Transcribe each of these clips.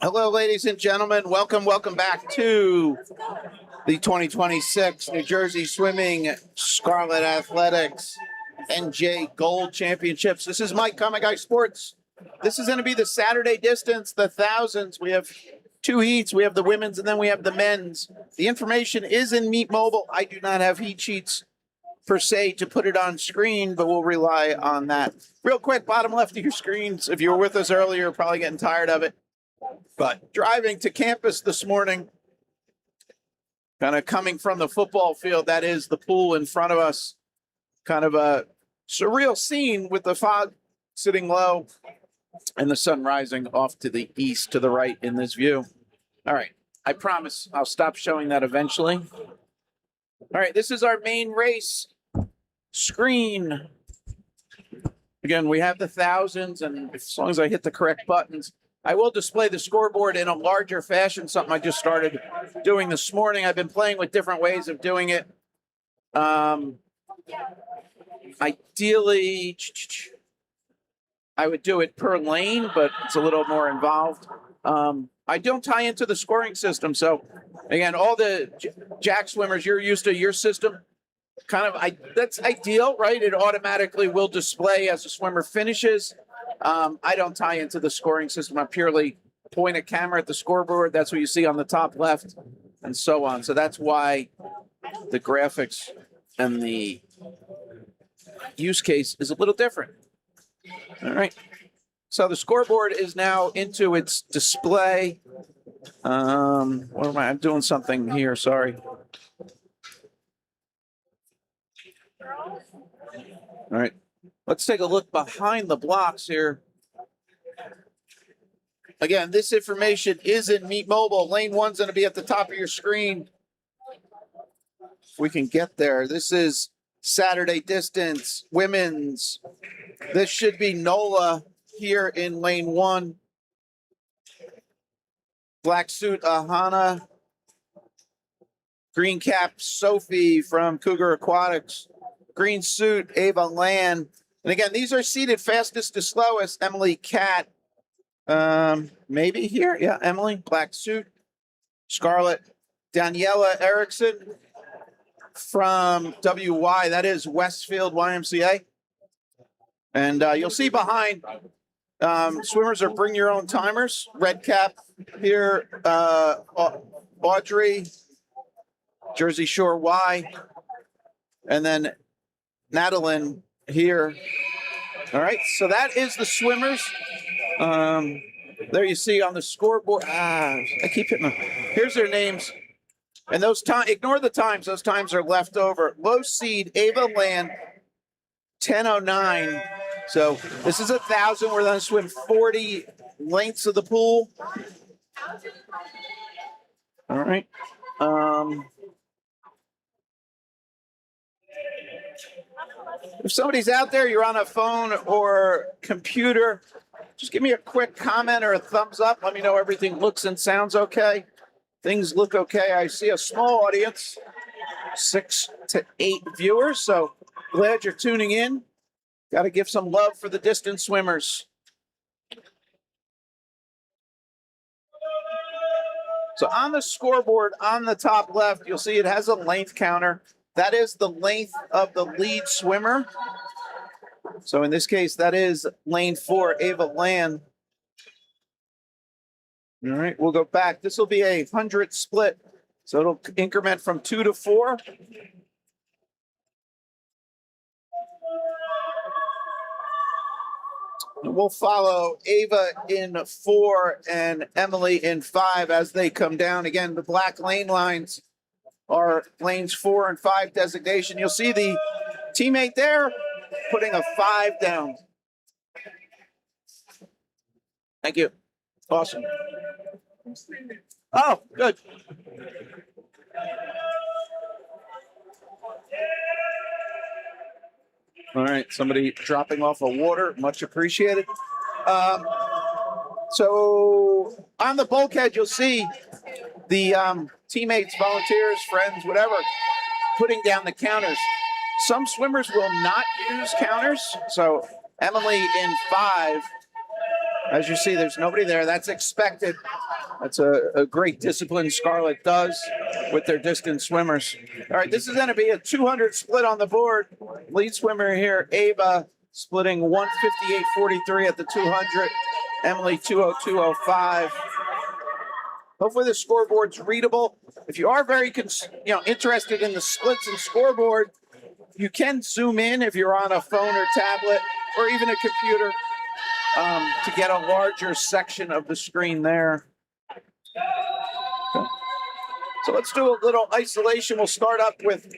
Hello, ladies and gentlemen. Welcome back to the 2026 New Jersey Swimming Scarlet Athletics NJ Gold Championships. This is Mike, Comic Guy Sports. This is going to be the Saturday distance, the thousands. We have two heats. We have the women's and then we have the men's. The information is in Meet Mobile. I do not have heat sheets per se to put it on screen, but we'll rely on that. Real quick, bottom left of your screens. If you were with us earlier, you're probably getting tired of it. But driving to campus this morning, kind of coming from the football field, that is the pool in front of us. Kind of a surreal scene with the fog sitting low and the sun rising off to the east, to the right in this view. All right, I promise I'll stop showing that eventually. All right, this is our main race screen. Again, we have the thousands, and as long as I hit the correct buttons, I will display the scoreboard in a larger fashion, something I just started doing this morning. I've been playing with different ways of doing it. Ideally, I would do it per lane, but it's a little more involved. I don't tie into the scoring system. So, again, all the jack swimmers, you're used to your system. that's ideal, right? It automatically will display as the swimmer finishes. I don't tie into the scoring system. I purely point a camera at the scoreboard. That's what you see on the top left and so on. So that's why the graphics and the use case is a little different. All right. So the scoreboard is now into its display. What am I? I'm doing something here. Sorry. All right. Let's take a look behind the blocks here. Again, this information is in Meet Mobile. Lane 1's going to be at the top of your screen. If we can get there. This is Saturday distance, women's. This should be NOLA here in lane 1. Black suit, Ahana. Green cap, Sophie from Cougar Aquatics. Green suit, Ava Land. And again, these are seated fastest to slowest. Emily Cat, maybe here. Yeah, Emily, black suit. Scarlet, Daniela Erickson from WY. That is Westfield YMCA. And you'll see behind, swimmers are bring your own timers. Red cap here, Audrey, Jersey Shore Y. And then Madeline here. All right, so that is the swimmers. There you see on the scoreboard. I keep hitting them. Here's their names. And those times, ignore the times. Those times are left over. Low seed, Ava Land, 10:09. So this is 1,000. We're going to swim 40 lengths of the pool. All right. If somebody's out there, you're on a phone or computer, just give me a quick comment or a thumbs up. Let me know everything looks and sounds okay. Things look okay. I see a small audience, 6 to 8 viewers. So glad you're tuning in. Got to give some love for the distance swimmers. So on the scoreboard on the top left, you'll see it has a length counter. That is the length of the lead swimmer. So in this case, that is lane 4, Ava Land. All right, we'll go back. This will be a 100 split. So it'll increment from 2 to 4. And we'll follow Ava in 4 and Emily in 5 as they come down. Again, the black lane lines are lanes 4 and 5 designation. You'll see the teammate there putting a 5 down. Thank you. Awesome. Oh, good. All right, somebody dropping off of water, much appreciated. So on the bulkhead, you'll see the teammates, volunteers, friends, whatever, putting down the counters. Some swimmers will not use counters. So Emily in 5, as you see, there's nobody there. That's expected. That's a great discipline Scarlet does with their distance swimmers. All right, this is going to be a 200 split on the board. Lead swimmer here, Ava, splitting 158.43 at the 200. Emily, 202.05. Hopefully the scoreboard's readable. If you are very interested in the splits and scoreboard, you can zoom in if you're on a phone or tablet or even a computer to get a larger section of the screen there. Okay. So let's do a little isolation. We'll start up with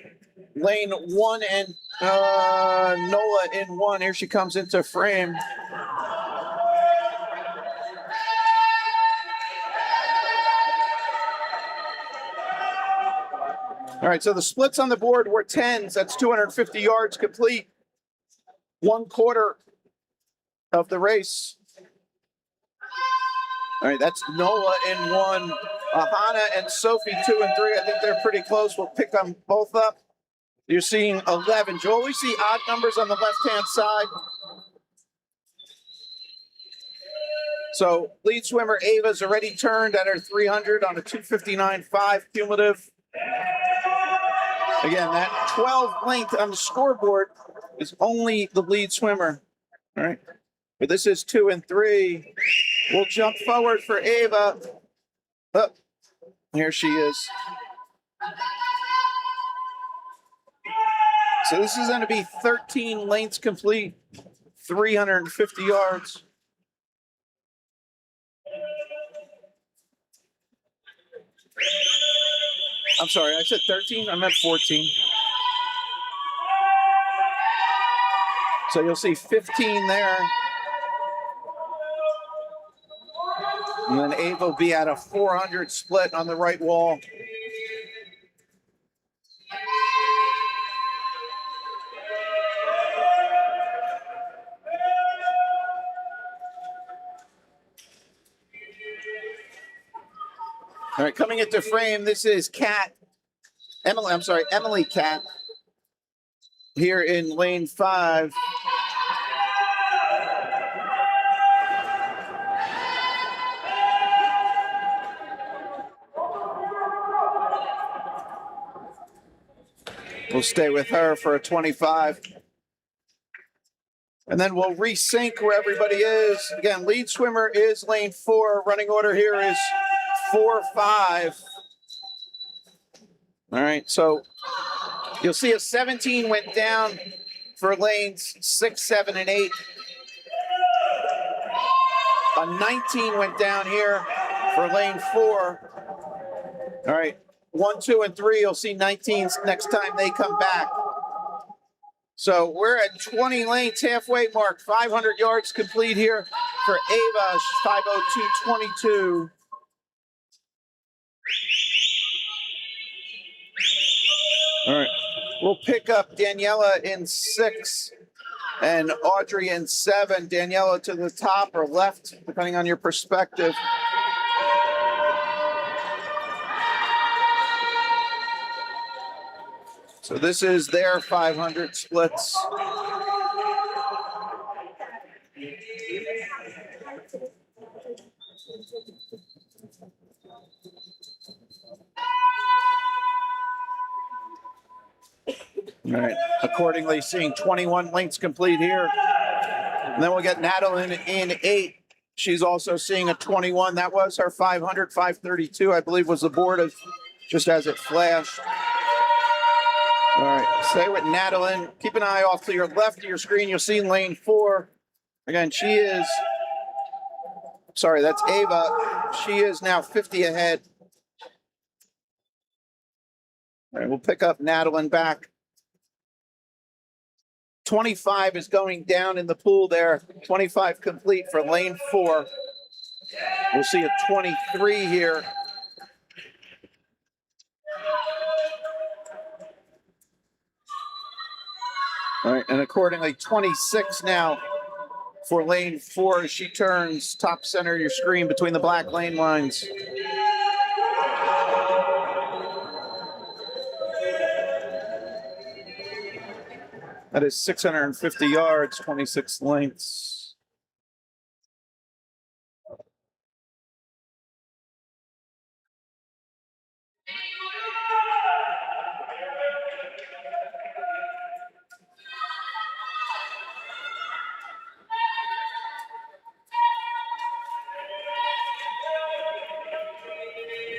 lane 1 and Nola in 1. Here she comes into frame. All right, so the splits on the board were 10s. That's 250 yards complete. 1/4 of the race. All right, that's Nola in 1. Ahana and Sophie 2 and 3. I think they're pretty close. We'll pick them both up. You're seeing 11. You always see odd numbers on the left-hand side. So lead swimmer Ava's already turned at her 300 on a 259.5 cumulative. Again, that 12 length on the scoreboard is only the lead swimmer. All right. But this is 2 and 3. We'll jump forward for Ava. Oh, here she is. So this is going to be 13 lengths complete, 350 yards. I'm sorry, I said 13. I meant 14. So you'll see 15 there. And then Ava will be at a 400 split on the right wall. All right, coming into frame, this is Emily Cat here in lane 5. We'll stay with her for a 25. And then we'll resync where everybody is. Again, lead swimmer is lane 4. Running order here is 4-5. All right, so you'll see a 17 went down for lanes 6, 7, and 8. A 19 went down here for lane 4. All right, 1, 2, and 3, you'll see 19s next time they come back. So we're at 20 lanes, halfway mark, 500 yards complete here for Ava, 5:02.22. All right, we'll pick up Daniela in 6 and Audrey in 7. Daniela to the top or left, depending on your perspective. So this is their 500 splits. All right, accordingly, seeing 21 lengths complete here. And then we'll get Natalie in 8. She's also seeing a 21. That was her 500, 532, I believe was the board of just as it flashed. All right, stay with Natalie. Keep an eye off to your left of your screen. You'll see lane 4. Again, she is, sorry, that's Ava. She is now 50 ahead. All right, we'll pick up Natalie back. 25 is going down in the pool there. 25 complete for lane 4. We'll see a 23 here. All right, and accordingly, 26 now for lane 4 as she turns top center of your screen between the black lane lines. That is 650 yards, 26 lengths.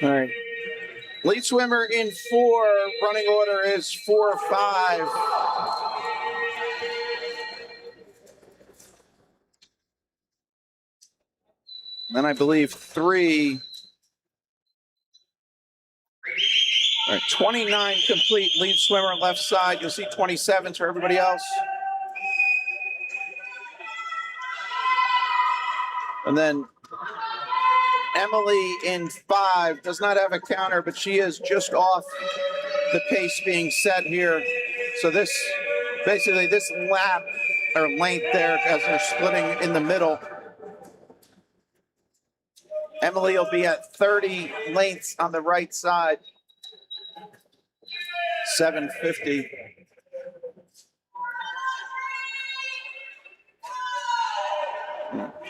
All right. Lead swimmer in 4. Running order is 4-5. Then I believe 3. All right, 29 complete. Lead swimmer left side. You'll see 27 for everybody else. And then Emily in 5 does not have a counter, but she is just off the pace being set here. So this, basically this lap or length there as they're splitting in the middle. Emily will be at 30 lengths on the right side. 750.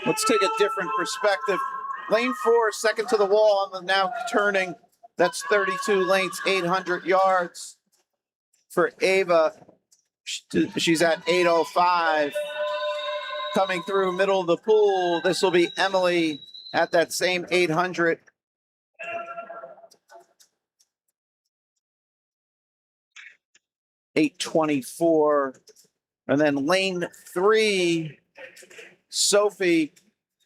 Let's take a different perspective. Lane 4, second to the wall on the now turning. That's 32 lengths, 800 yards. for Ava. She's at 8:05. Coming through middle of the pool, this will be Emily at that same 800. $824. And then lane 3, Sophie,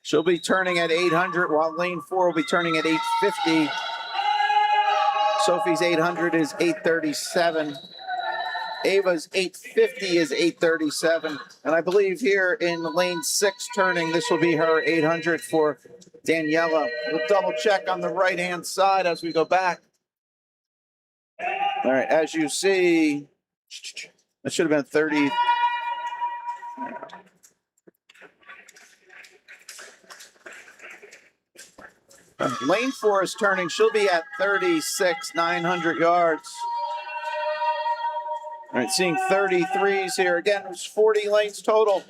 she'll be turning at 800, while lane 4 will be turning at 850. Sophie's 800 is 837. Ava's 850 is 837. And I believe here in lane 6 turning, this will be her 800 for Daniela. We'll double check on the right-hand side as we go back. All right, as you see, that should have been 30. Lane 4 is turning. She'll be at 36, 900 yards. All right, seeing 33s here. Again, it was 40 lanes total.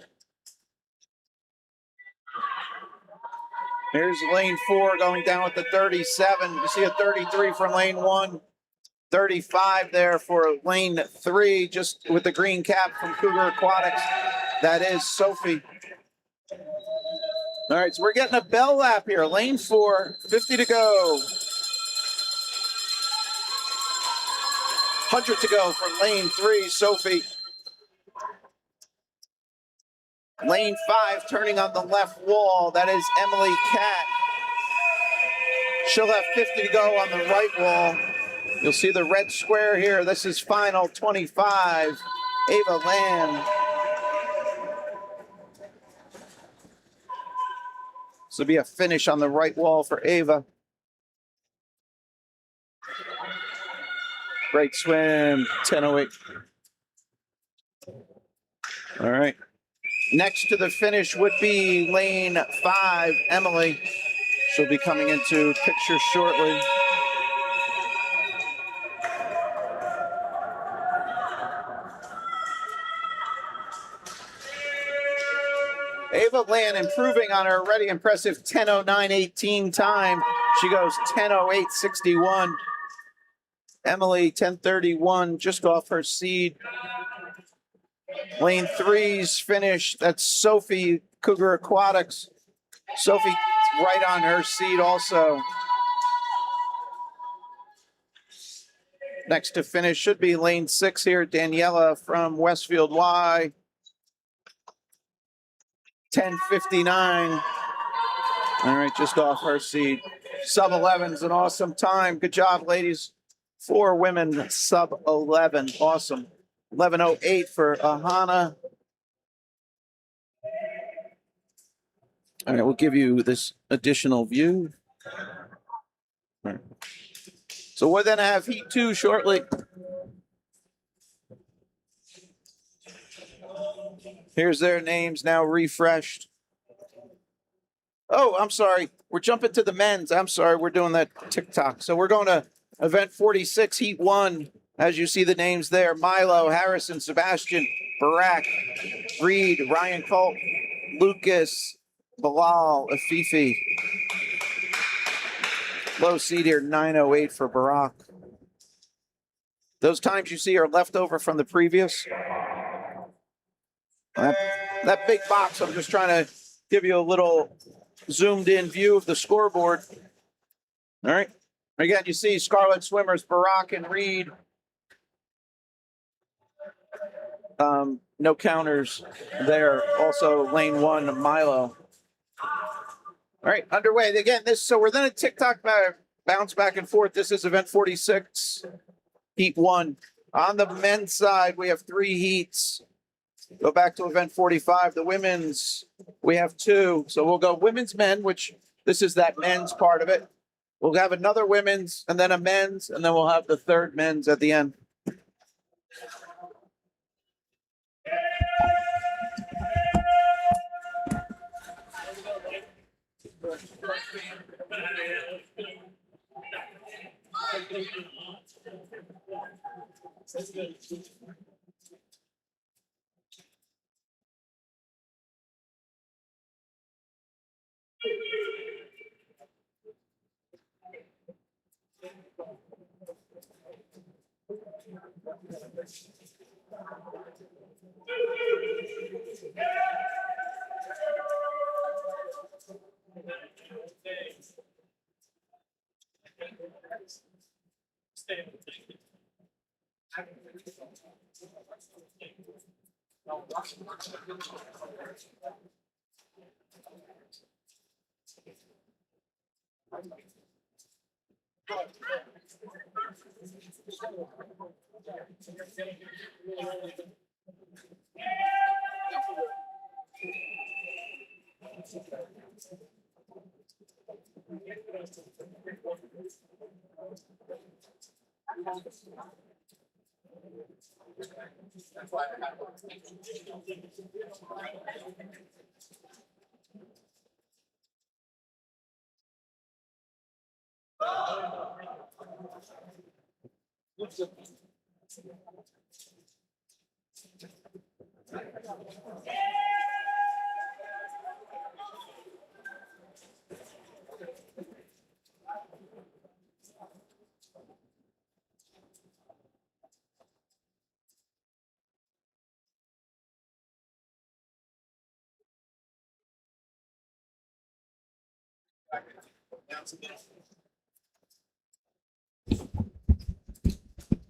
Here's lane 4 going down with the 37. You see a 33 for lane 1. 35 there for lane 3, just with the green cap from Cougar Aquatics. That is Sophie. All right, so we're getting a bell lap here. Lane 4, 50 to go. 100 to go for lane 3, Sophie. Lane 5 turning on the left wall. That is Emily Cat. She'll have 50 to go on the right wall. You'll see the red square here. This is final 25. Ava Lamb. This will be a finish on the right wall for Ava. Great swim, 10:08. All right. Next to the finish would be lane 5, Emily. She'll be coming into picture shortly. Ava Land improving on her already impressive 10:09.18 time. She goes 10:08.61. Emily 10:31, just off her seed. Lane 3's finish. That's Sophie, Cougar Aquatics. Sophie right on her seed also. Next to finish should be lane 6 here, Daniela from Westfield Y. 10:59. All right, just off her seed. Sub 11 is an awesome time. Good job, ladies. 4 women, sub 11. Awesome. 11:08 for Ahana. All right, we'll give you this additional view. All right. So we're going to have Heat 2 shortly. Here's their names now refreshed. Oh, I'm sorry. We're jumping to the men's. I'm sorry. We're doing that TikTok. So we're going to event 46, Heat 1. As you see the names there, Milo, Harrison, Sebastian, Barak, Reed, Ryan Colt, Lucas, Bilal, Afifi. Low seed here, 9:08 for Barak. Those times you see are left over from the previous. That big box, I'm just trying to give you a little zoomed in view of the scoreboard. All right. Again, you see Scarlet swimmers, Barak and Reed. No counters there. Also lane 1, Milo. All right, underway again. So we're then a TikTok bounce back and forth. This is event 46, Heat 1. On the men's side, we have 3 heats. Go back to event 45. The women's, we have 2. So we'll go women's, men, which this is that men's part of it. We'll have another women's and then a men's, and then we'll have the third men's at the end.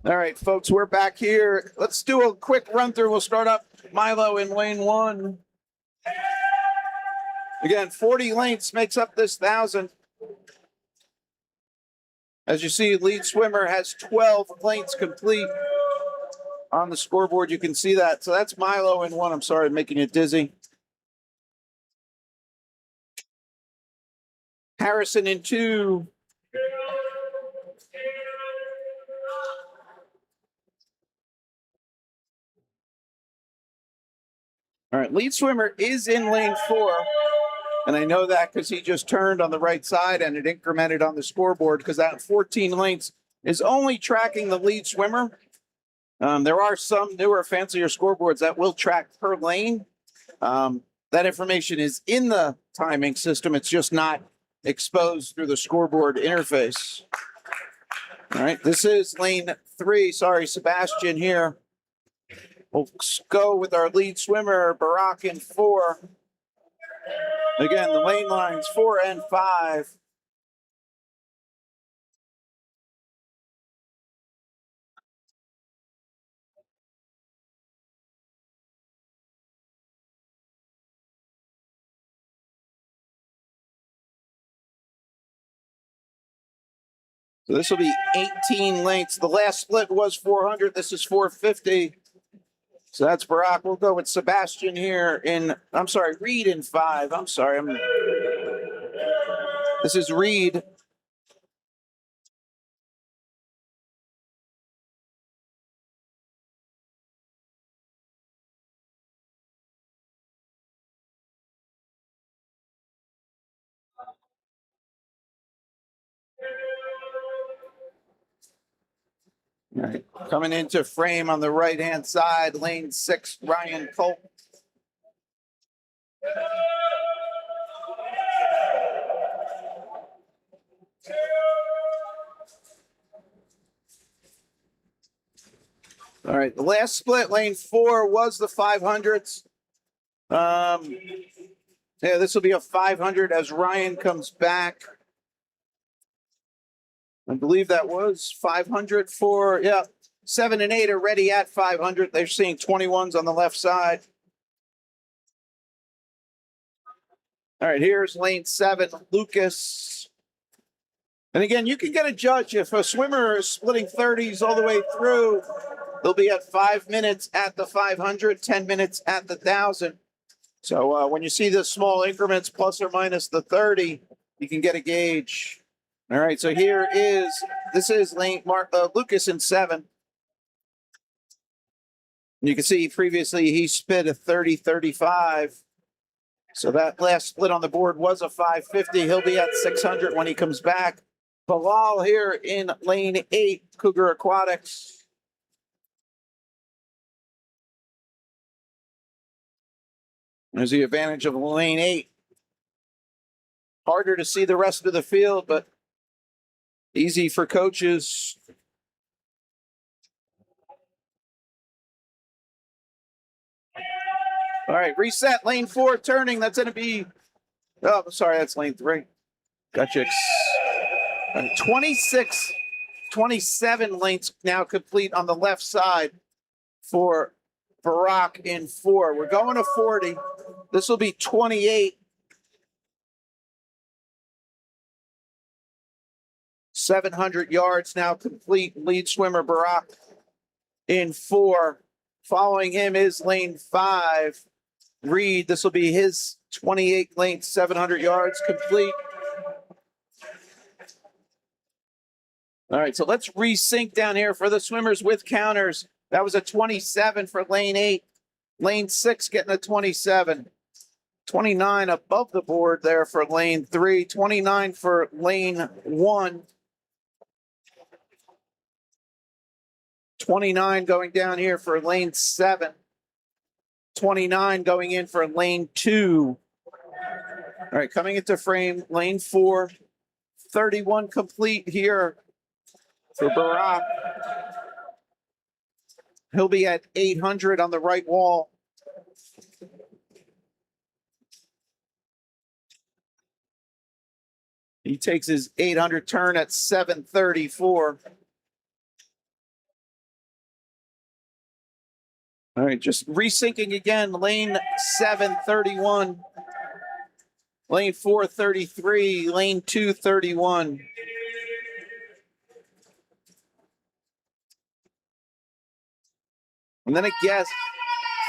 All right, folks, we're back here. Let's do a quick run through. We'll start up Milo in lane 1. Again, 40 lengths makes up this 1,000. As you see, lead swimmer has 12 lengths complete on the scoreboard. You can see that. So that's Milo in 1. I'm sorry, I'm making you dizzy. Harrison in 2. All right, lead swimmer is in lane 4. And I know that because he just turned on the right side and it incremented on the scoreboard because that 14 lengths is only tracking the lead swimmer. There are some newer, fancier scoreboards that will track per lane. That information is in the timing system. It's just not exposed through the scoreboard interface. All right, this is lane 3. Sorry, Sebastian here. We'll go with our lead swimmer, Barack in 4. Again, the lane lines 4 and 5. So this will be 18 lengths. The last split was 400. This is 450. So that's Barack. We'll go with Sebastian here in, I'm sorry, Reed in 5. I'm sorry. This is Reed. All right. Coming into frame on the right-hand side, lane 6, Ryan Colt. All right, the last split, lane 4, was the 500s. Yeah, this will be a 500 as Ryan comes back. I believe that was 500 for, 7 and 8 are ready at 500. They're seeing 21s on the left side. All right, here's lane 7, Lucas. And again, you can get a judge if a swimmer is splitting 30s all the way through. They'll be at 5 minutes at the 500, 10 minutes at the 1,000. So when you see the small increments plus or minus the 30, you can get a gauge. All right, so this is lane Lucas in 7. You can see previously he spit a 30-35. So that last split on the board was a 550. He'll be at 600 when he comes back. Bilal here in lane 8, Cougar Aquatics. There's the advantage of lane 8. Harder to see the rest of the field, but easy for coaches. All right, reset. Lane 4 turning. That's going to be, oh, sorry, that's lane 3. Gotcha. 27 lanes now complete on the left side for Barack in 4. We're going to 40. This will be 28. 700 yards now complete. Lead swimmer Barack in 4. Following him is lane 5. Reed, this will be his 28 length, 700 yards complete. All right, so let's resync down here for the swimmers with counters. That was a 27 for lane 8. Lane 6 getting a 27. 29 above the board there for lane 3. 29 for lane 1. 29 going down here for lane 7. 29 going in for lane 2. All right, coming into frame, lane 4. 31 complete here for Barack. He'll be at 800 on the right wall. He takes his 800 turn at 734. All right, just resyncing again. Lane 7, 31. Lane 4, 33. Lane 2, 31. And then a guess,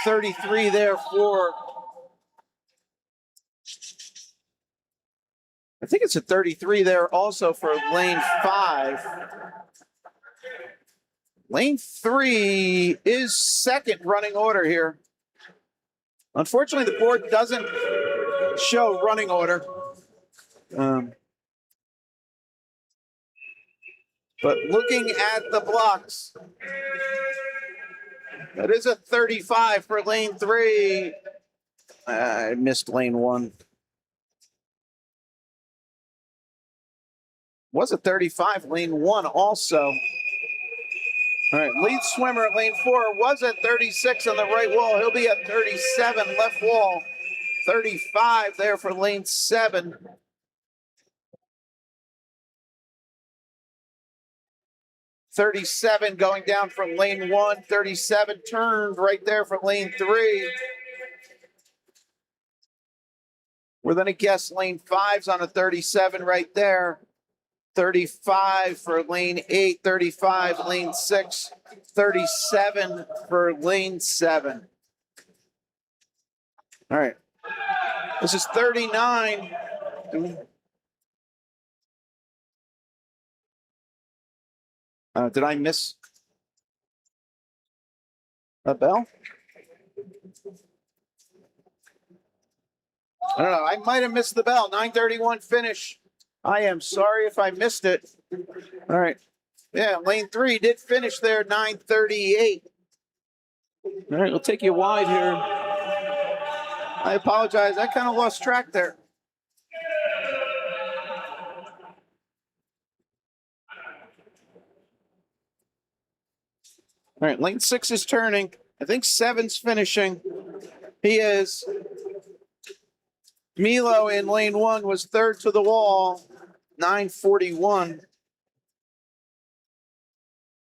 33 there for, I think it's a 33 there also for lane 5. Lane 3 is second running order here. Unfortunately, the board doesn't show running order. But looking at the blocks, that is a 35 for lane 3. I missed lane 1. Was a 35, lane 1 also. All right, lead swimmer at lane 4 was at 36 on the right wall. He'll be at 37 left wall. 35 there for lane 7. .37 going down from lane 1. 37 turned right there for lane 3. We're going to guess lane 5's on a 37 right there. 35 for lane 8, 35 lane 6, 37 for lane 7. All right. This is 39. Did I miss a bell? I don't know. I might have missed the bell. 9:31 finish. I am sorry if I missed it. All right. Yeah, lane 3 did finish there, 9:38. All right, we'll take you wide here. I apologize. I kind of lost track there. All right, lane 6 is turning. I think 7's finishing. He is. Milo in lane 1 was third to the wall, 9:41.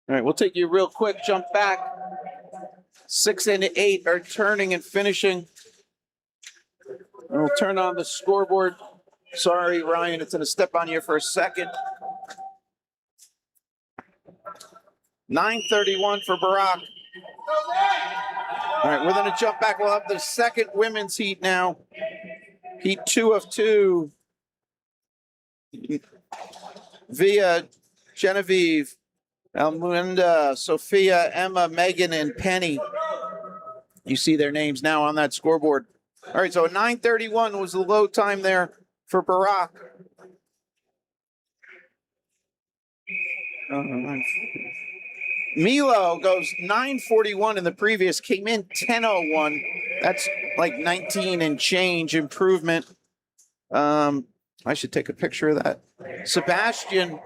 All right, we'll take you real quick, jump back. 6 and 8 are turning and finishing. We'll turn on the scoreboard. Sorry, Ryan, it's going to step on you for a second. 9:31 for Barack. All right, we're going to jump back. We'll have the second women's heat now. Heat 2 of 2. Via, Genevieve, Almunda, Sophia, Emma, Megan, and Penny. You see their names now on that scoreboard. All right, so 9:31 was the low time there for Barack. Milo goes 9:41 in the previous, came in 10:01. That's like 19 and change improvement. I should take a picture of that. Sebastian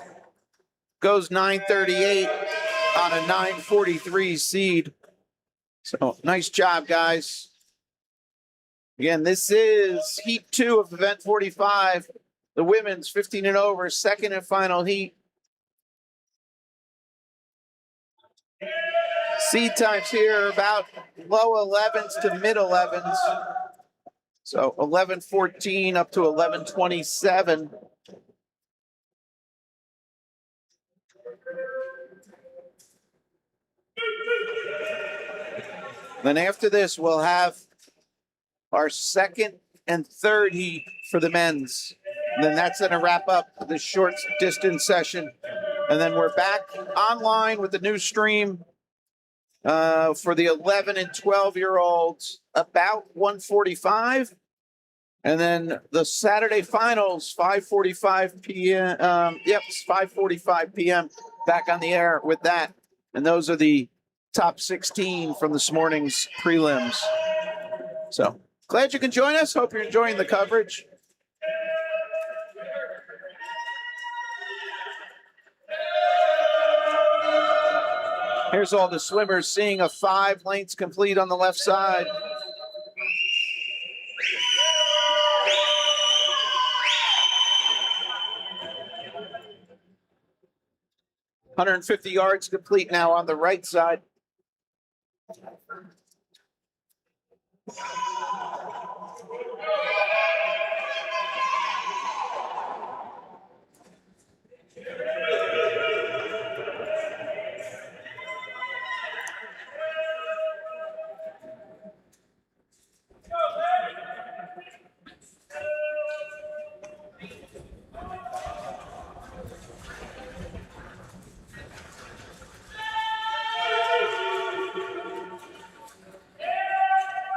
goes 9:38 on a 9:43 seed. So nice job, guys. Again, this is heat 2 of event 45, the women's 15 and over, second and final heat. Seed times here are about low 11s to mid 11s. So 11:14 up to 11:27. Then after this, we'll have our second and third heat for the men's. And then that's going to wrap up the short distance session. And then we're back online with the new stream for the 11 and 12-year-olds about 1:45. And then the Saturday finals, 5:45 p.m. 5:45 p.m. back on the air with that. And those are the top 16 from this morning's prelims. So glad you can join us. Hope you're enjoying the coverage. Here's all the swimmers seeing a 5 lengths complete on the left side. $150 yards complete now on the right side.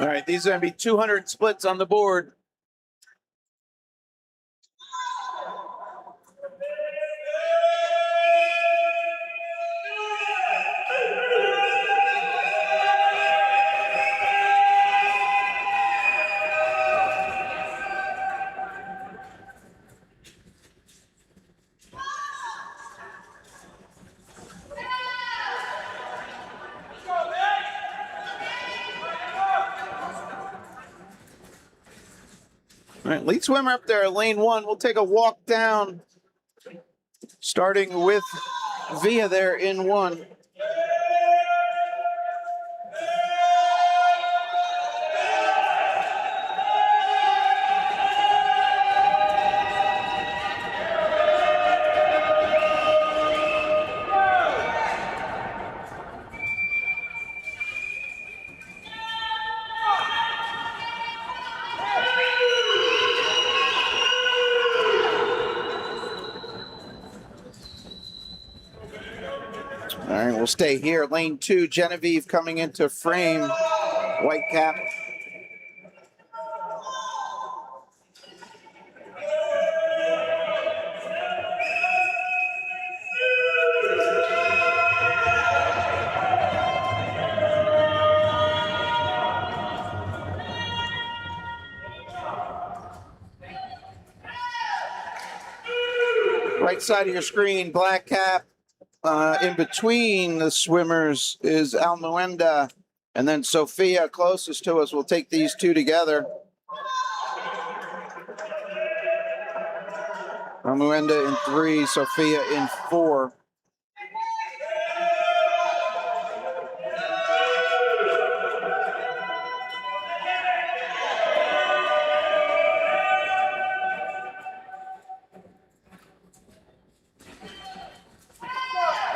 All right, these are going to be 200 splits on the board. All right, lead swimmer up there, lane 1. We'll take a walk down, starting with Via there in 1. All right, we'll stay here. Lane 2, Genevieve coming into frame. White cap. Right side of your screen, black cap. In between the swimmers is Almuenda, and then Sophia closest to us. We'll take these two together. Almuenda in 3, Sophia in 4.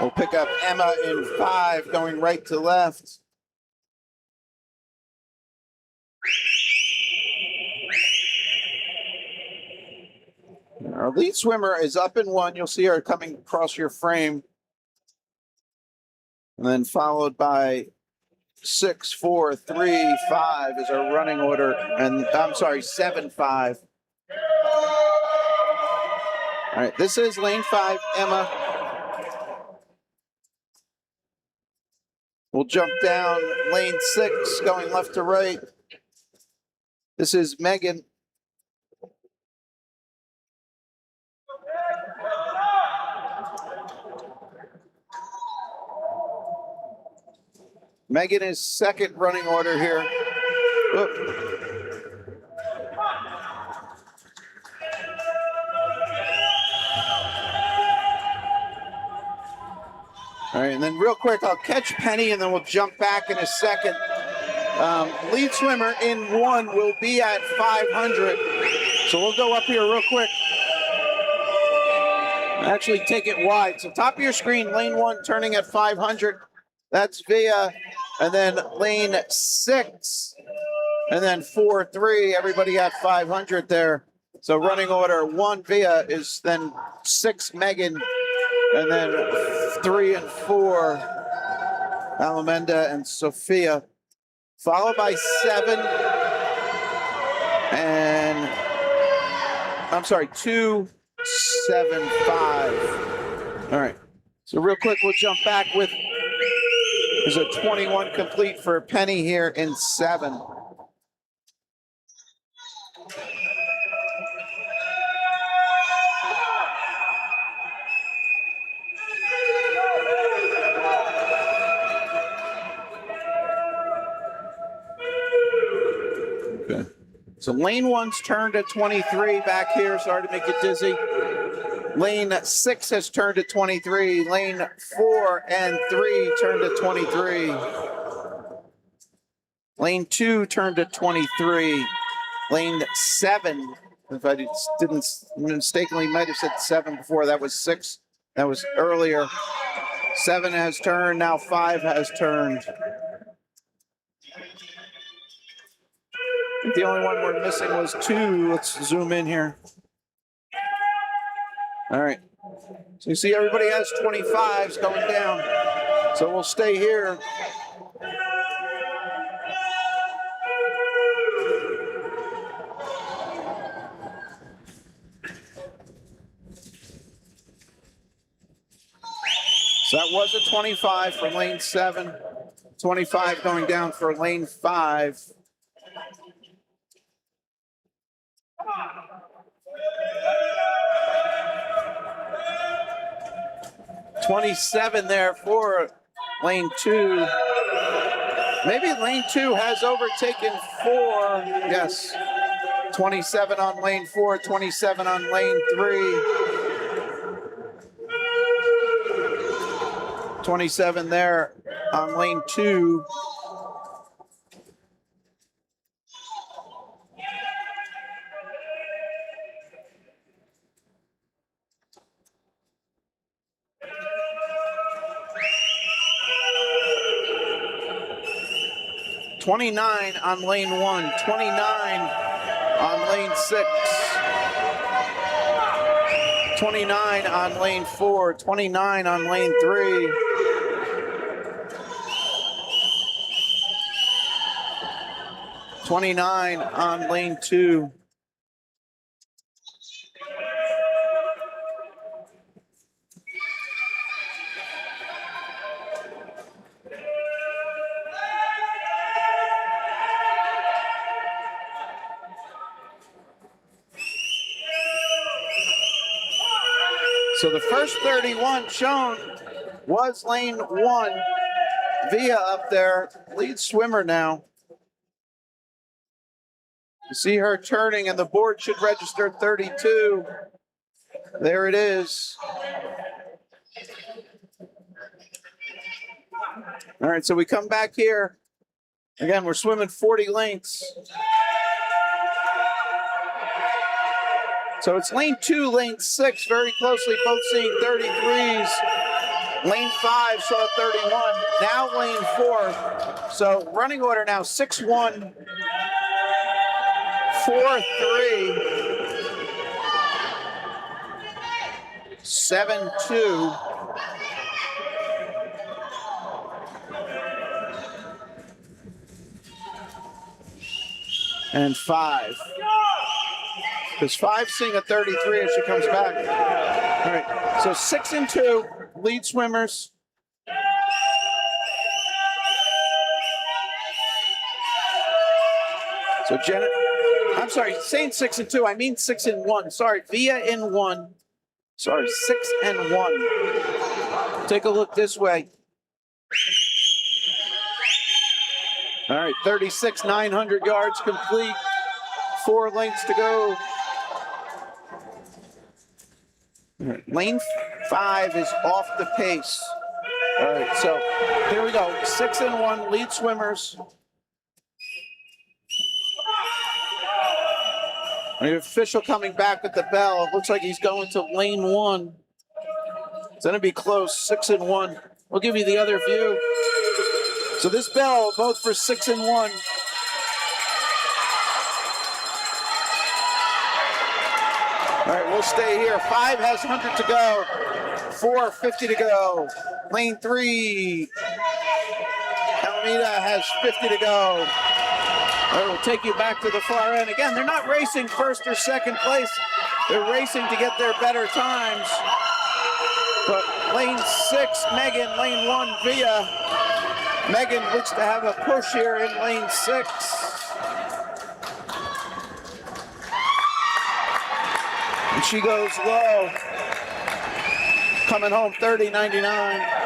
We'll pick up Emma in 5, going right to left. Our lead swimmer is up in 1. You'll see her coming across your frame. And then followed by 6, 4, 3, 5 is our running order. And I'm sorry, 7, 5. All right, this is lane 5, Emma. We'll jump down lane 6, going left to right. This is Megan. Megan is second running order here. Oop. All right, and then real quick, I'll catch Penny, and then we'll jump back in a second. Lead swimmer in 1 will be at 500. So we'll go up here real quick. Actually, take it wide. So top of your screen, lane 1 turning at 500. That's Via. And then lane 6. And then 4-3, everybody at 500 there. So running order 1 Via is then 6 Megan. And then 3 and 4 Alameda and Sophia. Followed by 7 and 2, 7, 5. All right. So real quick, we'll jump back with, there's a 21 complete for Penny here in 7. Okay. So lane 1's turned at 23 back here. Sorry to make you dizzy. Lane 6 has turned to 23. Lane 4 and 3 turned to 23. Lane 2 turned to 23. Lane 7, if I didn't mistakenly might have said 7 before, that was 6. That was earlier. 7 has turned, now 5 has turned. I think the only one we're missing was 2. Let's zoom in here. All right. So you see everybody has 25s going down. So we'll stay here. So that was a 25 for lane 7. 25 going down for lane 5. $27 there for lane 2. Maybe lane 2 has overtaken 4. Yes. 27 on lane 4, 27 on lane 3. 27 there on lane 2. $29 on lane 1, $29 on lane 6, $29 on lane 4, $29 on lane 3. $29 on lane 2. So the first 31 shown was lane 1. Via up there, lead swimmer now. You see her turning, and the board should register 32. There it is. All right, so we come back here. Again, we're swimming 40 lengths. So it's lane 2, lane 6, very closely, both seeing 33s. Lane 5 saw 31, now lane 4. So running order now, 6-1, 4-3, 7-2. And 5. Because 5 seeing a 33 as she comes back. All right, so 6 and 2, lead swimmers. So Jenna, I'm sorry, saying 6 and 2, I mean 6 and 1. Sorry, Via in 1. Sorry, 6 and 1. Take a look this way. All right, 36, 900 yards complete. 4 lengths to go. Lane 5 is off the pace. All right, so here we go. 6 and 1 lead swimmers. The official coming back with the bell. Looks like he's going to lane 1. It's going to be close, 6 and 1. We'll give you the other view. So this bell, both for 6 and 1. All right, we'll stay here. 5 has 100 to go. 4, 50 to go. Lane 3, Alameda has 50 to go. It will take you back to the far end. Again, they're not racing first or second place. They're racing to get their better times. But lane 6, Megan. Lane 1, Via. Megan looks to have a push here in lane 6. And she goes low. Coming home 30.99.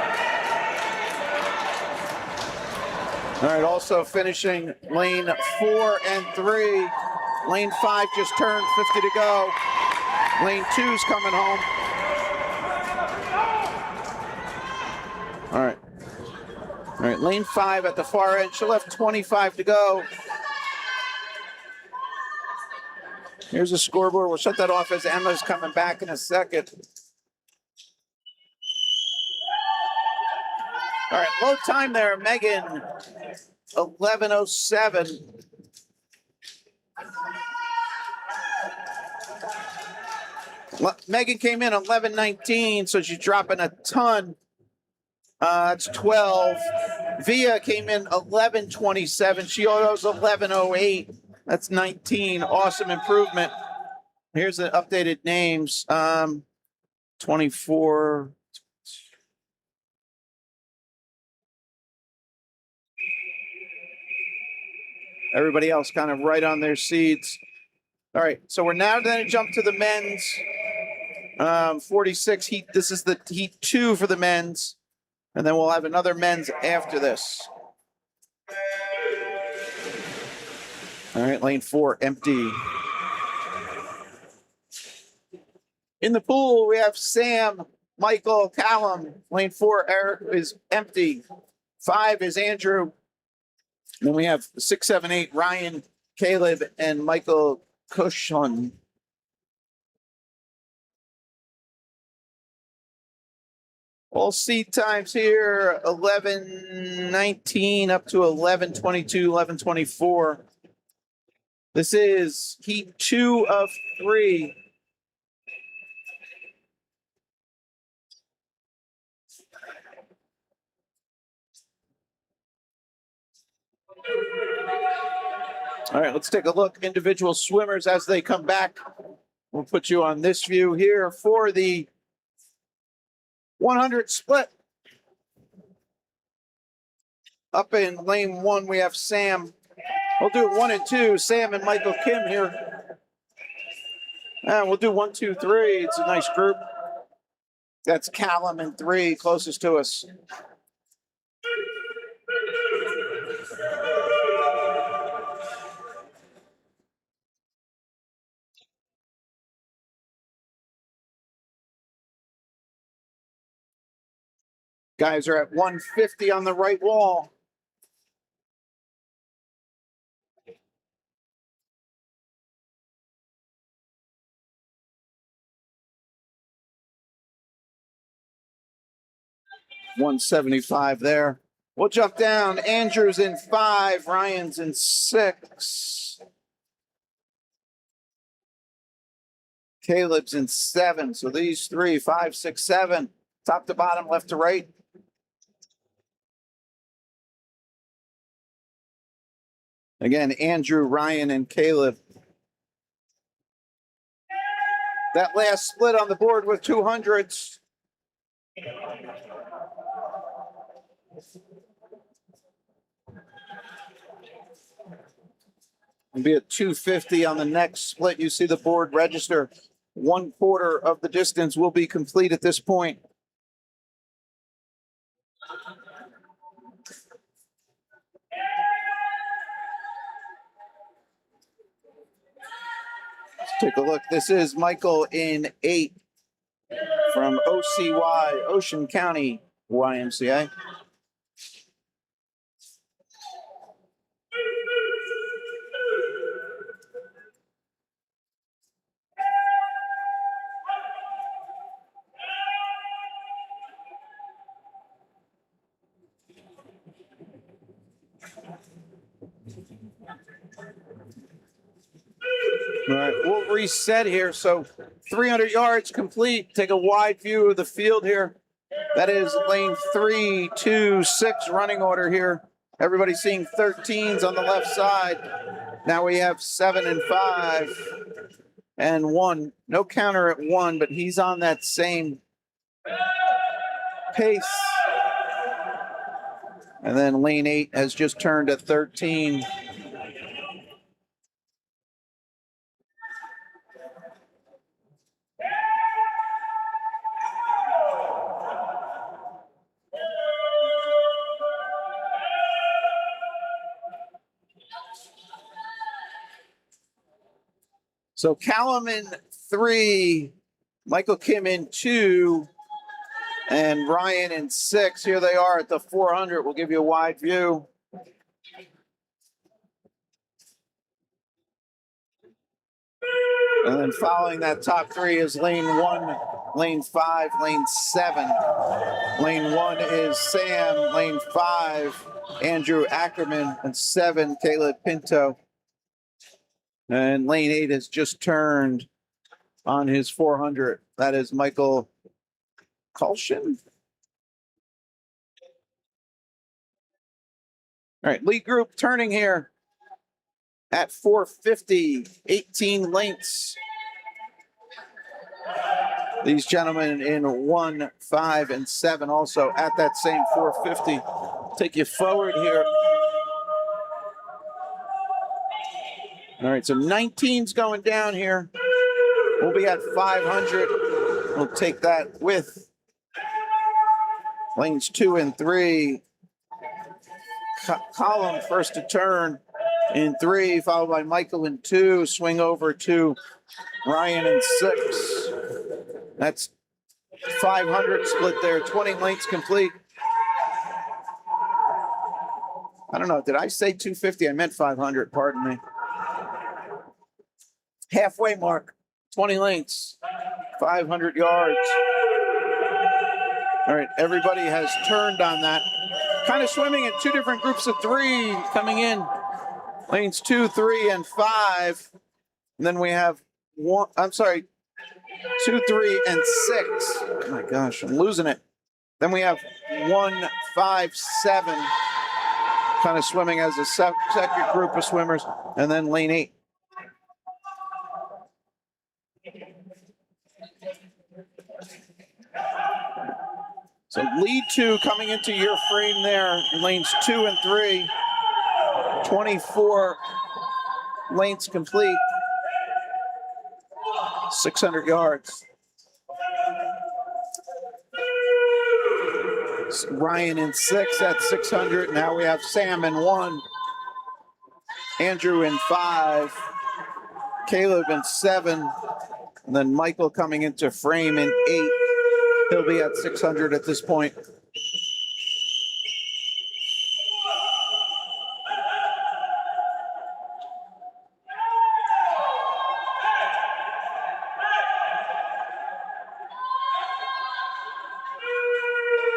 All right, also finishing lane 4 and 3. Lane 5 just turned, 50 to go. Lane 2's coming home. All right. All right, lane 5 at the far end. She left 25 to go. Here's the scoreboard. We'll shut that off as Emma's coming back in a second. All right, low time there, Megan, 11:07. Megan came in 11:19, so she's dropping a ton. That's 12. Via came in 11:27. She owes 11:08. That's 19. Awesome improvement. Here's the updated names. 24. Everybody else kind of right on their seats. All right, so we're now going to jump to the men's 46 heat. This is the heat 2 for the men's, and then we'll have another men's after this. All right, lane 4 empty. In the pool, we have Sam, Michael, Callum. Lane 4, Eric, is empty. 5 is Andrew. Then we have 6, 7, 8, Ryan, Caleb, and Michael Cushon. All seat times here, 11:19 up to 11:22, 11:24. This is heat 2 of 3. All right, let's take a look. Individual swimmers as they come back. We'll put you on this view here for the 100 split. Up in lane 1, we have Sam. We'll do 1 and 2, Sam and Michael Kim here. And we'll do 1, 2, 3. It's a nice group. That's Callum in 3, closest to us. Guys are at 150 on the right wall. $175 there. We'll jump down. Andrew's in 5, Ryan's in 6. Caleb's in 7. So these 3, 5, 6, 7, top to bottom, left to right. Again, Andrew, Ryan, and Caleb. That last split on the board with 200s. It'll be a 250 on the next split. You see the board register. 1/4 of the distance will be complete at this point. Let's take a look. This is Michael in 8 from OCY, Ocean County. YMCA. All right, we'll reset here. So 300 yards complete. Take a wide view of the field here. That is lane 3, 2, 6 running order here. Everybody's seeing 13s on the left side. Now we have 7 and 5 and 1. No counter at 1, but he's on that same pace. And then lane 8 has just turned at 13. So Callum in 3, Michael Kim in 2, and Ryan in 6. Here they are at the 400. We'll give you a wide view. And then following that top 3 is lane 1, lane 5, lane 7. Lane 1 is Sam, lane 5, Andrew Ackerman, and 7, Caleb Pinto. And lane 8 has just turned on his 400. That is Michael Kulshin. All right, lead group turning here at 450, 18 lengths. These gentlemen in 1, 5, and 7 also at that same 450. Take you forward here. All right, so 19's going down here. We'll be at 500. We'll take that with lanes 2 and 3. Column first to turn in 3, followed by Michael in 2. Swing over to Ryan in 6. That's 500 split there. 20 lengths complete. I don't know. Did I say 250? I meant 500. Pardon me. Halfway mark, 20 lengths, 500 yards. All right, everybody has turned on that. Kind of swimming in 2 different groups of 3 coming in. Lanes 2, 3, and 5. And then we have 2, 3, and 6. Oh my gosh, I'm losing it. Then we have 1, 5, 7. Kind of swimming as a second group of swimmers. And then lane 8. So lead 2 coming into your frame there, lanes 2 and 3, 24 lengths complete, 600 yards. Ryan in 6 at 600. Now we have Sam in 1, Andrew in 5, Caleb in 7, and then Michael coming into frame in 8. He'll be at 600 at this point.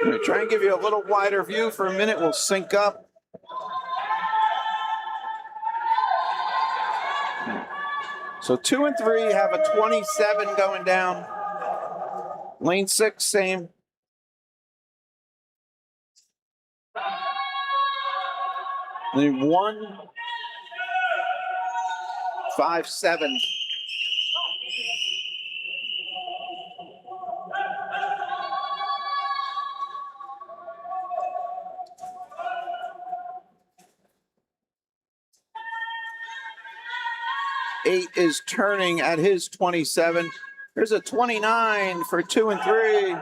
I'm going to try and give you a little wider view for a minute. We'll sync up. So 2 and 3 have a 27 going down. Lane 6, same. Lane 1, 5, 7. Eight is turning at his 27. There's a 29 for 2 and 3.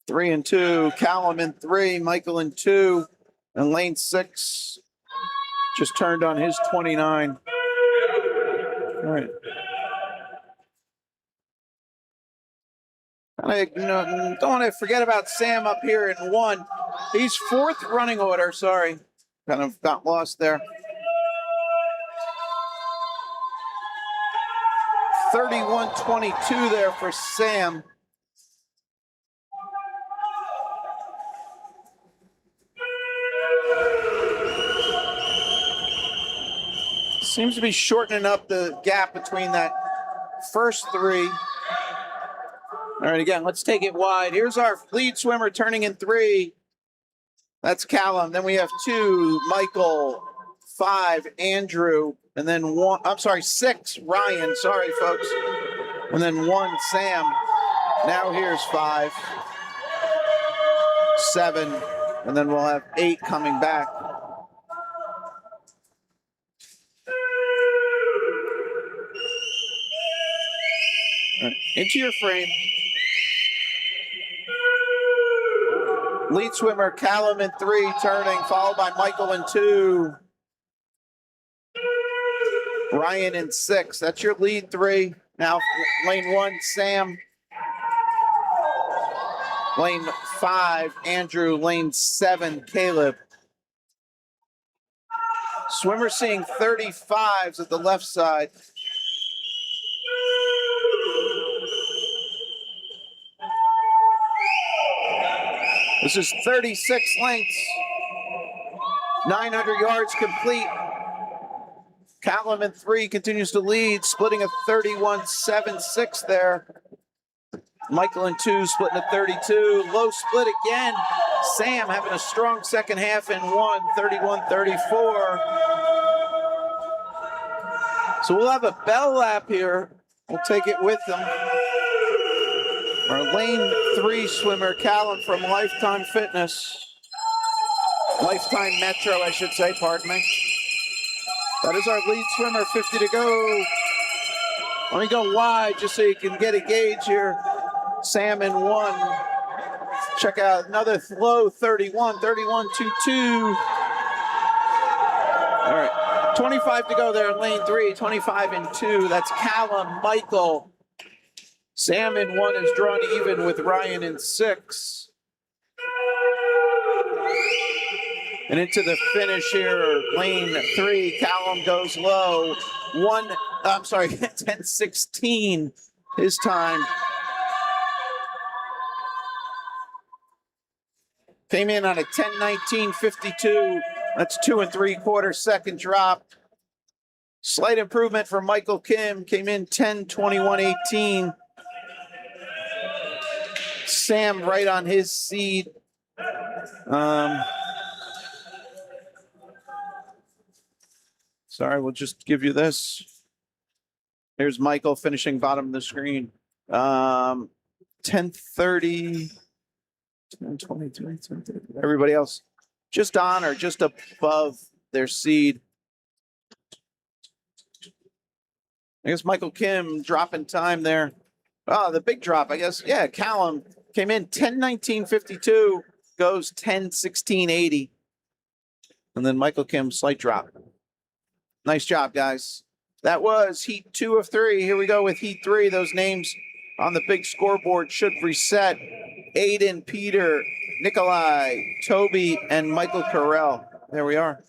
3 and 2. Callum in 3. Michael in 2. And lane 6 just turned on his 29. All right. Don't want to forget about Sam up here in 1. He's 4th running order. Sorry, kind of got lost there. 31:22 there for Sam. Seems to be shortening up the gap between that first 3. All right, again, let's take it wide. Here's our lead swimmer turning in 3. That's Callum. Then we have 2, Michael, 5, Andrew, and then 1, I'm sorry, 6, Ryan. Sorry, folks. And then 1, Sam. Now here's 5, 7, and then we'll have 8 coming back. Right, into your frame. Lead swimmer Callum in 3, turning, followed by Michael in 2. Ryan in 6. That's your lead 3. Now lane 1, Sam. Lane 5, Andrew. Lane 7, Caleb. Swimmer seeing 35s at the left side. This is 36 lengths. 900 yards complete. Callum in 3 continues to lead, splitting a 31.76 there. Michael in 2 splitting a 32. Low split again. Sam having a strong second half in 1, 31.34. So we'll have a bell lap here. We'll take it with them. Our lane 3 swimmer, Callum from Lifetime Fitness. Lifetime Metro, I should say, pardon me. That is our lead swimmer, 50 to go. Let me go wide just so you can get a gauge here. Sam in 1. Check out another low 31, 31.22. All right, 25 to go there in lane 3, 25 in 2. That's Callum, Michael. Sam in 1 is drawn even with Ryan in 6. And into the finish here, lane 3, Callum goes low. 10:16 his time. Came in on a 10:19.52. That's 2 3/4 second drop. Slight improvement for Michael Kim. Came in 10:21.18. Sam right on his seed. Sorry, we'll just give you this. Here's Michael finishing bottom of the screen. 10:30, 10:23, 10:30. Everybody else just on or just above their seed. I guess Michael Kim dropping time there. Oh, the big drop, I guess. Yeah, Callum came in 10:19.52, goes 10:16.80. And then Michael Kim, slight drop. Nice job, guys. That was heat 2 of 3. Here we go with heat 3. Those names on the big scoreboard should reset. Aiden, Peter, Nikolai, Toby, and Michael Carell. There we are.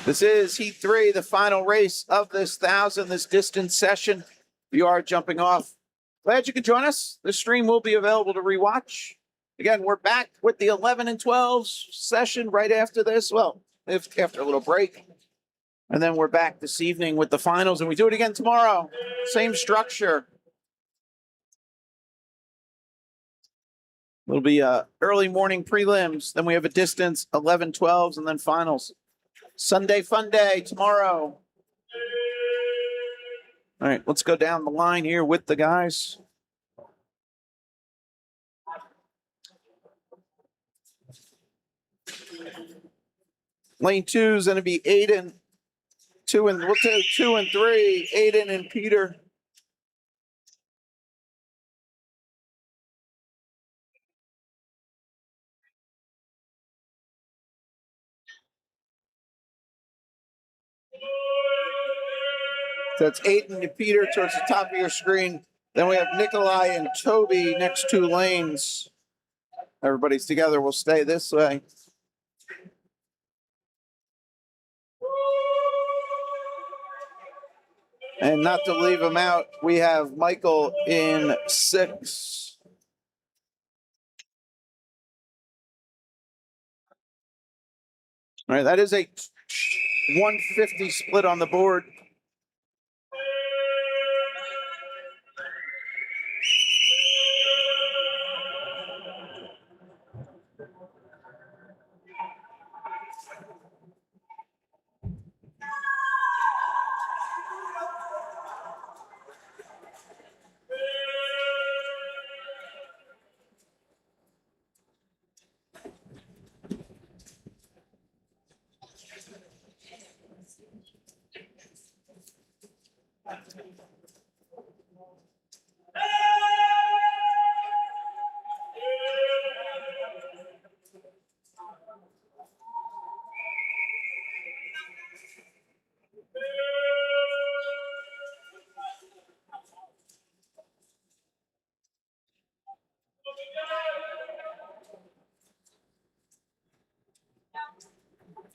This is heat 3, the final race of this 1,000, this distance session. If you are jumping off, glad you could join us. This stream will be available to rewatch. Again, we're back with the 11 and 12s session right after this. Well, after a little break. And then we're back this evening with the finals, and we do it again tomorrow. Same structure. It'll be early morning prelims. Then we have a distance, 11, 12s, and then finals. Sunday fun day tomorrow. All right, let's go down the line here with the guys. Lane 2 is going to be Aiden. We'll take 2 and 3, Aiden and Peter. So it's Aiden and Peter towards the top of your screen. Then we have Nikolai and Toby next 2 lanes. Everybody's together. We'll stay this way. And not to leave them out, we have Michael in 6. All right, that is a 150 split on the board.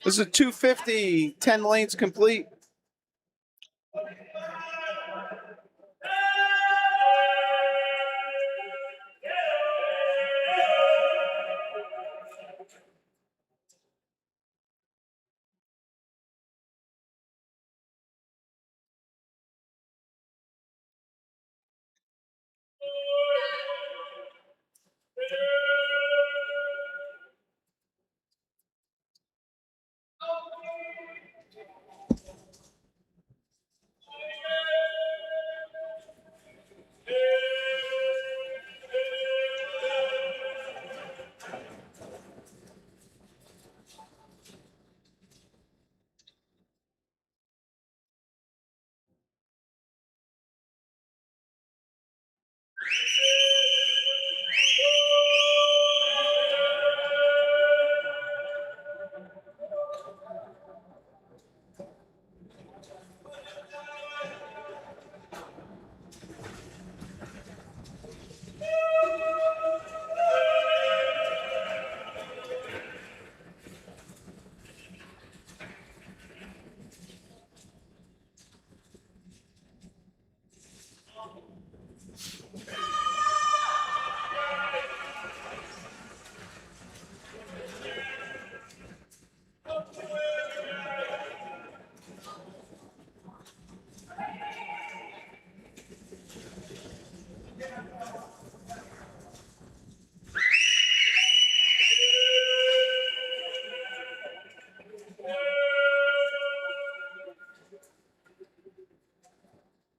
This is a 250, 10 lanes complete.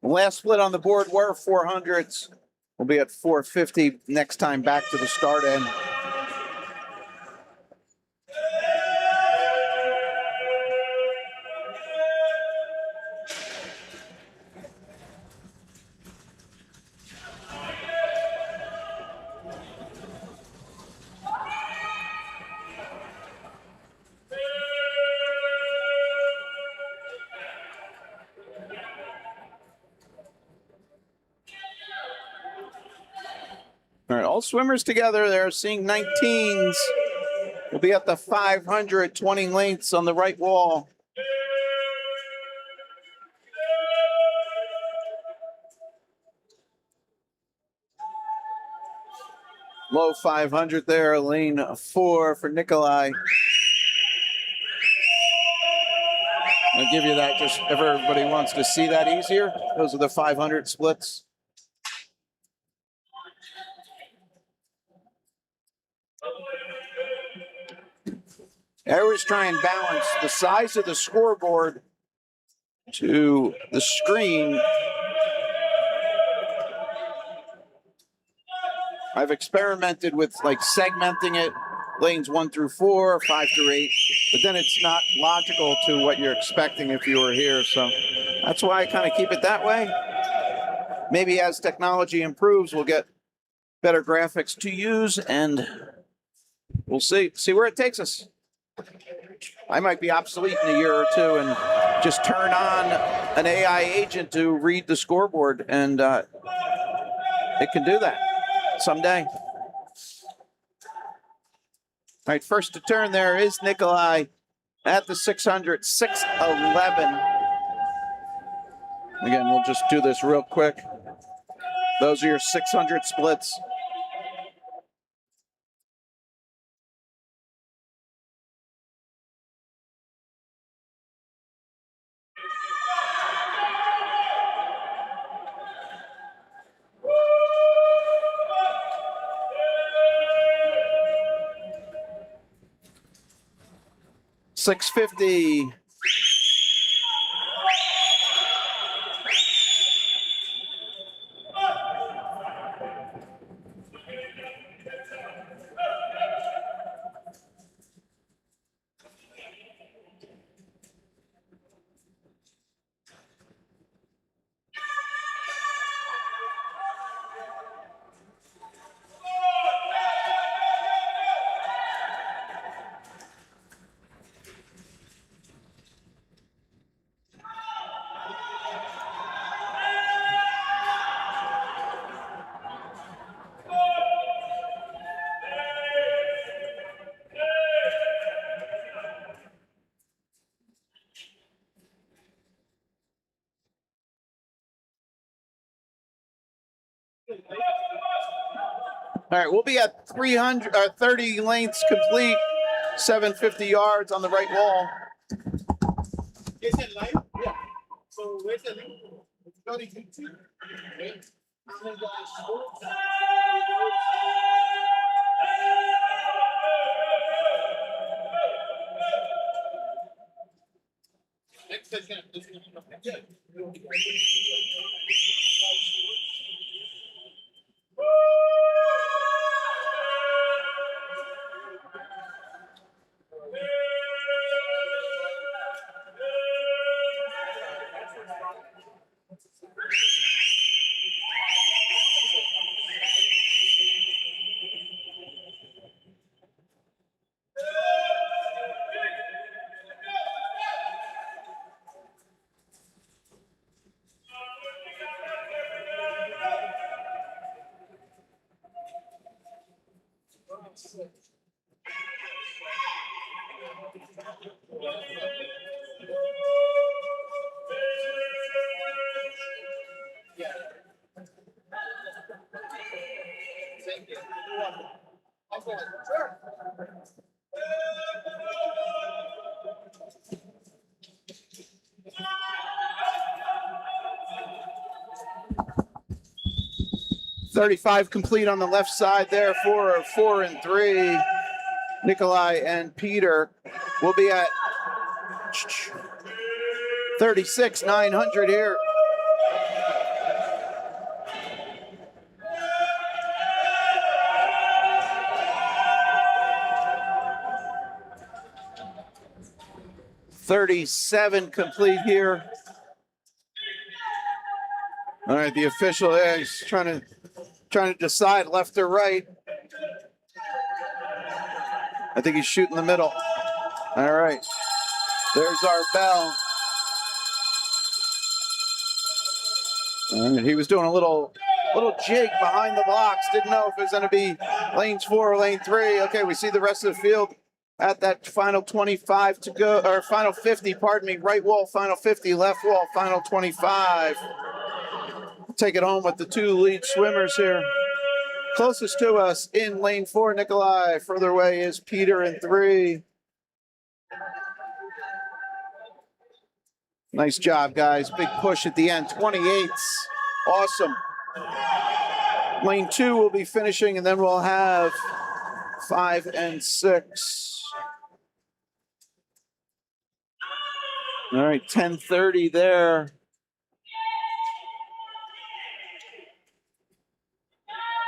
Last split on the board were 400s. We'll be at 450 next time back to the start end. All right, all swimmers together. They're seeing 19s. We'll be at the 500, 20 lengths on the right wall. Low 500 there, lane 4 for Nikolai. I'll give you that just if everybody wants to see that easier. Those are the 500 splits. I always try and balance the size of the scoreboard to the screen. I've experimented with like segmenting it, lanes 1 through 4, 5 through 8, but then it's not logical to what you're expecting if you were here. So that's why I kind of keep it that way. Maybe as technology improves, we'll get better graphics to use, and we'll see where it takes us. I might be obsolete in a year or two, and just turn on an AI agent to read the scoreboard, and it can do that someday. All right, first to turn there is Nikolai at the 600, 611. Again, we'll just do this real quick. Those are your 600 splits. $650. All right, we'll be at 30 lengths complete, 750 yards on the right wall. Is it live? Yeah. So where's the link? It's got a YouTube. Okay. Next session. Yeah. 35 complete on the left side there for 4 and 3. Nikolai and Peter will be at 36, 900 here. $37 complete here. All right, the official there is trying to decide left or right. I think he's shooting the middle. All right, there's our bell. And he was doing a little jig behind the blocks. Didn't know if it was going to be lanes 4 or lane 3. Okay, we see the rest of the field at that final 25 to go, or final 50, pardon me. Right wall, final 50, left wall, final 25. Take it home with the 2 lead swimmers here. Closest to us in lane 4, Nikolai. Further away is Peter in 3. Nice job, guys. Big push at the end. 28s. Awesome. Lane 2 will be finishing, and then we'll have 5 and 6. All right, 10:30 there.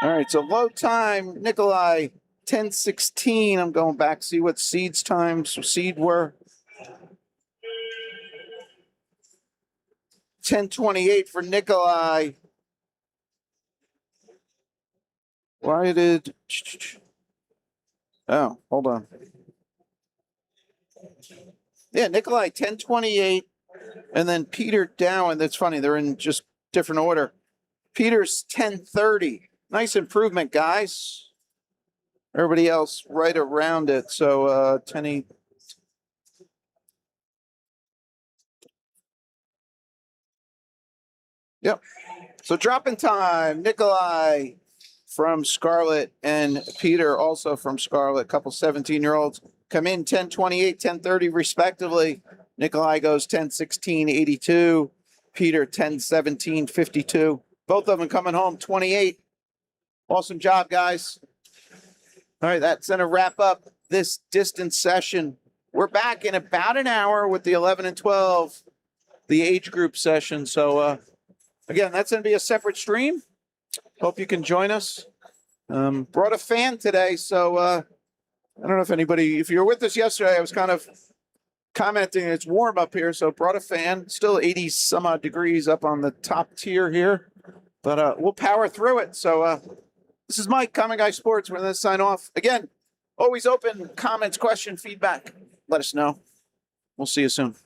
All right, so low time, Nikolai, 10:16. I'm going back, see what seed were. 10:28 for Nikolai. Why did... Oh, hold on. Yeah, Nikolai, 10:28. And then Peter Dowan, that's funny, they're in just different order. Peter's 10:30. Nice improvement, guys. Everybody else right around it. So 10:8. Yep. So dropping time. Nikolai from Scarlet and Peter also from Scarlet. Couple 17-year-olds come in 10:28, 10:30 respectively. Nikolai goes 10:16, 82. Peter 10:17, 52. Both of them coming home 28. Awesome job, guys. All right, that's going to wrap up this distance session. We're back in about an hour with the 11 and 12, the age group session. So, again, that's going to be a separate stream. Hope you can join us. Brought a fan today, so I don't know if you were with us yesterday, I was kind of commenting it's warm up here, so brought a fan. Still 80 some odd degrees up on the top tier here, but we'll power through it. So this is Mike, Common Guy Sports. We're going to sign off. Again, always open comments, question, feedback. Let us know. We'll see you soon.